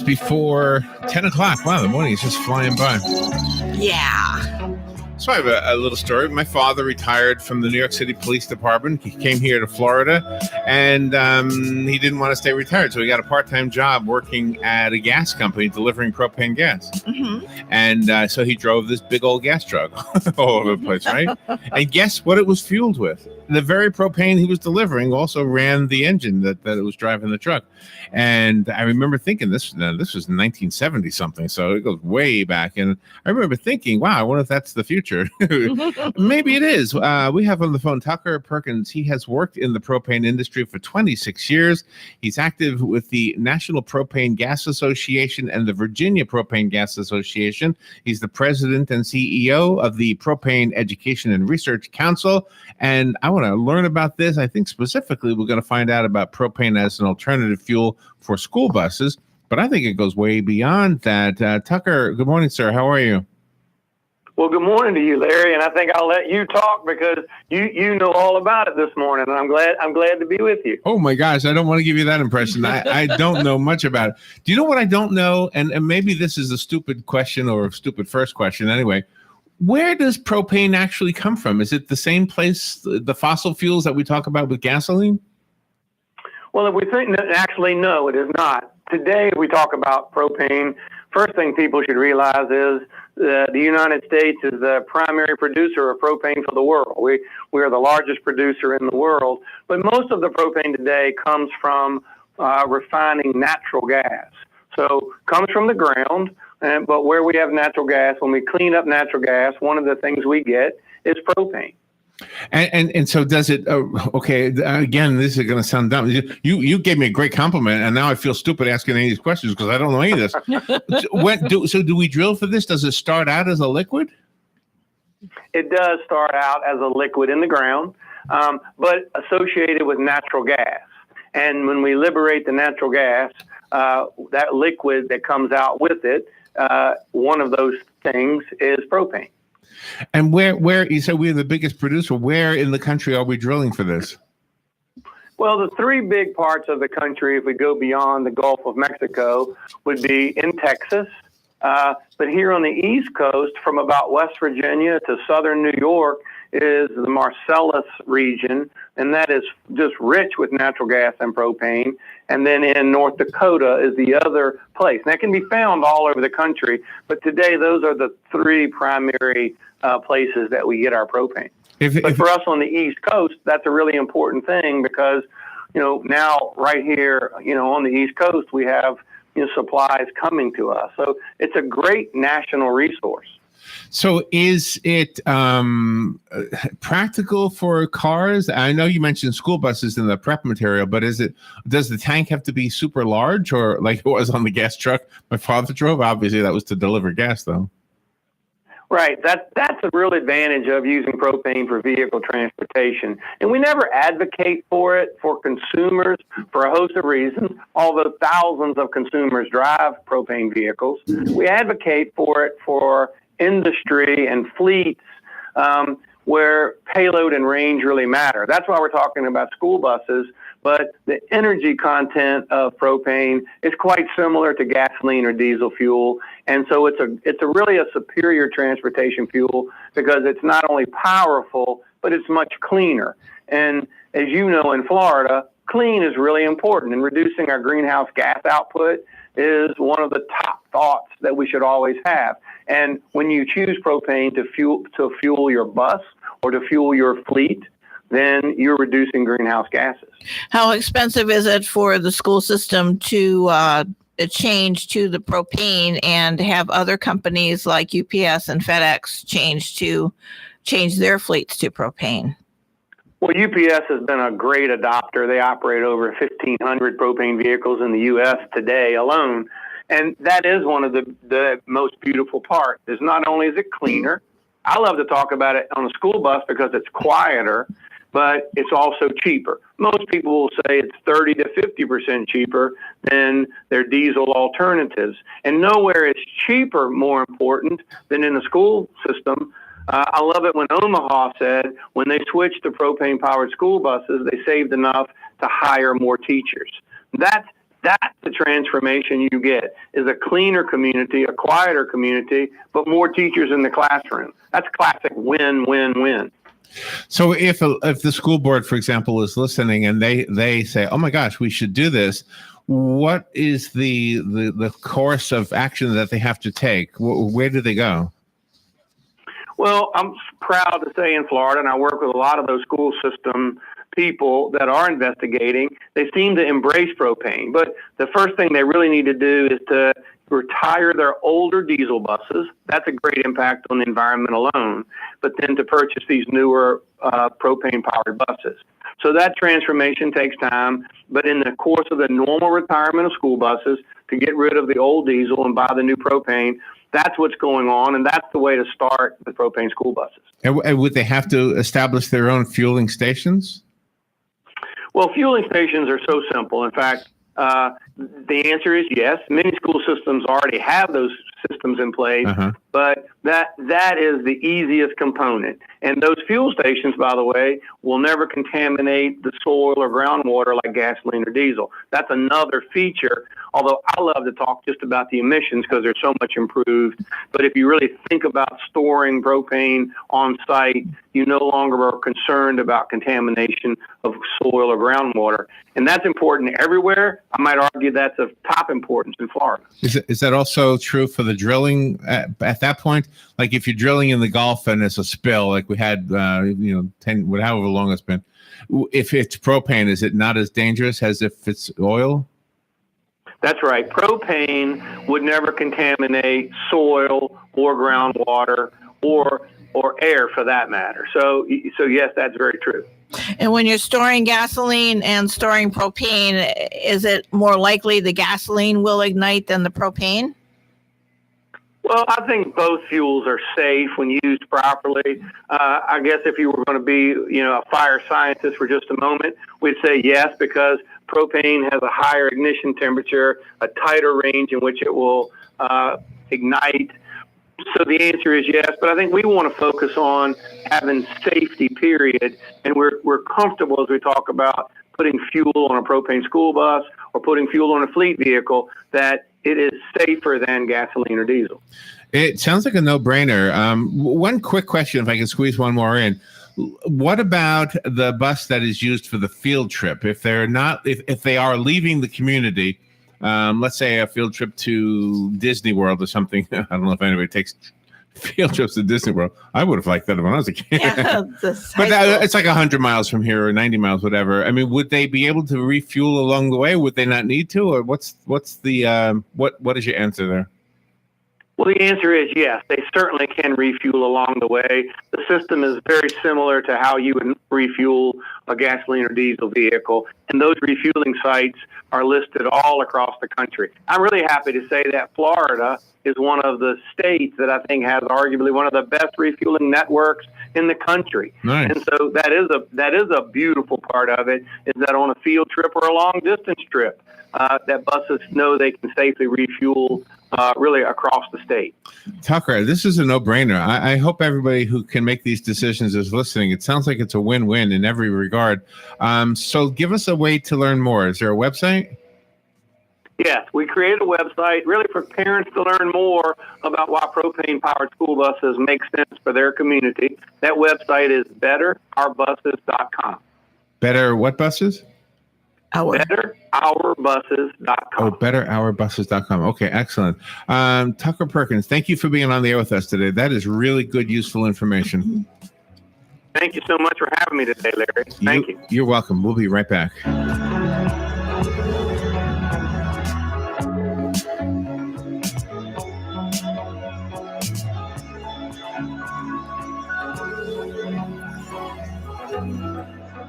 before 10 o'clock. Wow, the morning is just flying by. Yeah. So I have a little story. My father retired from the New York City Police Department. He came here to Florida, and he didn't want to stay retired, so he got a part-time job working at a gas company delivering propane gas. Mm-hmm. And so he drove this big old gas truck all over the place, right? And guess what it was fueled with? The very propane he was delivering also ran the engine that it was driving the truck. And I remember thinking this was 1970 something, so it goes way back. And I remember thinking, wow, I wonder if that's the future. Maybe it is. We have on the phone Tucker Perkins. He has worked in the propane industry for 26 years. He's active with the National Propane Gas Association and the Virginia Propane Gas Association. He's the president and CEO of the Propane Education and Research Council. And I want to learn about this. I think specifically we're going to find out about propane as an alternative fuel for school buses. But I think it goes way beyond that. Tucker, good morning, sir. How are you? Well, good morning to you, Larry, and I think I'll let you talk because you know all about it this morning, and I'm glad to be with you. Oh my gosh, I don't want to give you that impression. I don't know much about it. Do you know what I don't know? And maybe this is a stupid question or a stupid first question anyway. Where does propane actually come from? Is it the same place, the fossil fuels that we talk about with gasoline? Well, if we think that actually, no, it is not. Today, we talk about propane. First thing people should realize is the United States is the primary producer of propane for the world. We are the largest producer in the world, but most of the propane today comes from refining natural gas. So comes from the ground, but where we have natural gas, when we clean up natural gas, one of the things we get is propane. And so does it? Okay, again, this is going to sound dumb. You gave me a great compliment, and now I feel stupid asking any of these questions because I don't know any of this. So do we drill for this? Does it start out as a liquid? It does start out as a liquid in the ground, but associated with natural gas. And when we liberate the natural gas, that liquid that comes out with it, one of those things is propane. And where you said we're the biggest producer, where in the country are we drilling for this? Well, the three big parts of the country, if we go beyond the Gulf of Mexico, would be in Texas. But here on the East Coast, from about West Virginia to southern New York, is the Marcellus region, and that is just rich with natural gas and propane. And then in North Dakota is the other place. And that can be found all over the country, but today those are the three primary places that we get our propane. But for us on the East Coast, that's a really important thing because, now right here, on the East Coast, we have supplies coming to us. So it's a great national resource. So is it practical for cars? I know you mentioned school buses in the prep material, but does the tank have to be super large or like it was on the gas truck my father drove? Obviously, that was to deliver gas, though. Right. That's a real advantage of using propane for vehicle transportation. And we never advocate for it for consumers for a host of reasons, although thousands of consumers drive propane vehicles. We advocate for it for industry and fleets where payload and range really matter. That's why we're talking about school buses, but the energy content of propane is quite similar to gasoline or diesel fuel. And so it's really a superior transportation fuel because it's not only powerful, but it's much cleaner. And as you know, in Florida, clean is really important, and reducing our greenhouse gas output is one of the top thoughts that we should always have. And when you choose propane to fuel your bus or to fuel your fleet, then you're reducing greenhouse gases. How expensive is it for the school system to change to the propane and have other companies like UPS and FedEx change their fleets to propane? Well, UPS has been a great adopter. They operate over 1,500 propane vehicles in the U.S. today alone. And that is one of the most beautiful parts, is not only is it cleaner, I love to talk about it on a school bus because it's quieter, but it's also cheaper. Most people will say it's 30 to 50% cheaper than their diesel alternatives. And nowhere is cheaper more important than in the school system. I love it when Omaha said when they switched to propane-powered school buses, they saved enough to hire more teachers. That's That's the transformation you get, is a cleaner community, a quieter community, but more teachers in the classroom. That's classic win-win-win. So if the school board, for example, is listening and they say, oh my gosh, we should do this, what is the course of action that they have to take? Where do they go? Well, I'm proud to say in Florida, and I work with a lot of those school system people that are investigating, they seem to embrace propane. But the first thing they really need to do is to retire their older diesel buses. That's a great impact on the environment alone. But then to purchase these newer propane-powered buses. So that transformation takes time. But in the course of the normal retirement of school buses, to get rid of the old diesel and buy the new propane, that's what's going on, and that's the way to start the propane school buses. And would they have to establish their own fueling stations? Well, fueling stations are so simple. In fact, the answer is yes. Many school systems already have those systems in place, but that is the easiest component. And those fuel stations, by the way, will never contaminate the soil or groundwater like gasoline or diesel. That's another feature, although I love to talk just about the emissions because they're so much improved. But if you really think about storing propane on site, you no longer are concerned about contamination of soil or groundwater. And that's important everywhere. I might argue that's of top importance in Florida. Is that also true for the drilling at that point? Like if you're drilling in the Gulf and it's a spill, like we had, 10, however long it's been, if it's propane, is it not as dangerous as if it's oil? That's right. Propane would never contaminate soil or groundwater or air for that matter. So yes, that's very true. And when you're storing gasoline and storing propane, is it more likely the gasoline will ignite than the propane? Well, I think both fuels are safe when used properly. I guess if you were going to be, a fire scientist for just a moment, we'd say yes, because propane has a higher ignition temperature, a tighter range in which it will ignite. So the answer is yes, but I think we want to focus on having safety, period. And we're comfortable as we talk about putting fuel on a propane school bus or putting fuel on a fleet vehicle that it is safer than gasoline or diesel. It sounds like a no-brainer. One quick question, if I can squeeze one more in. What about the bus that is used for the field trip? If they're not, if they are leaving the community, let's say a field trip to Disney World or something. I don't know if anybody takes field trips to Disney World. I would have liked that when I was a kid. Yeah, but it's like 100 miles from here or 90 miles, whatever. I mean, would they be able to refuel along the way? Would they not need to? Or what's the what is your answer there? Well, the answer is yes. They certainly can refuel along the way. The system is very similar to how you would refuel a gasoline or diesel vehicle, and those refueling sites are listed all across the country. I'm really happy to say that Florida is one of the states that I think has arguably one of the best refueling networks in the country. Nice. And so that is a beautiful part of it, is that on a field trip or a long distance trip, that buses know they can safely refuel really across the state. Tucker, this is a no-brainer. I hope everybody who can make these decisions is listening. It sounds like it's a win-win in every regard. So give us a way to learn more. Is there a website? Yes, we created a website really for parents to learn more about why propane-powered school buses make sense for their community. That website is betterourbuses.com. Better what buses? BetterOurBuses.com. Oh, BetterOurBuses.com. Okay, excellent. Tucker Perkins, thank you for being on the air with us today. That is really good, useful information. Thank you so much for having me today, Larry. Thank you. You're welcome. We'll be right back.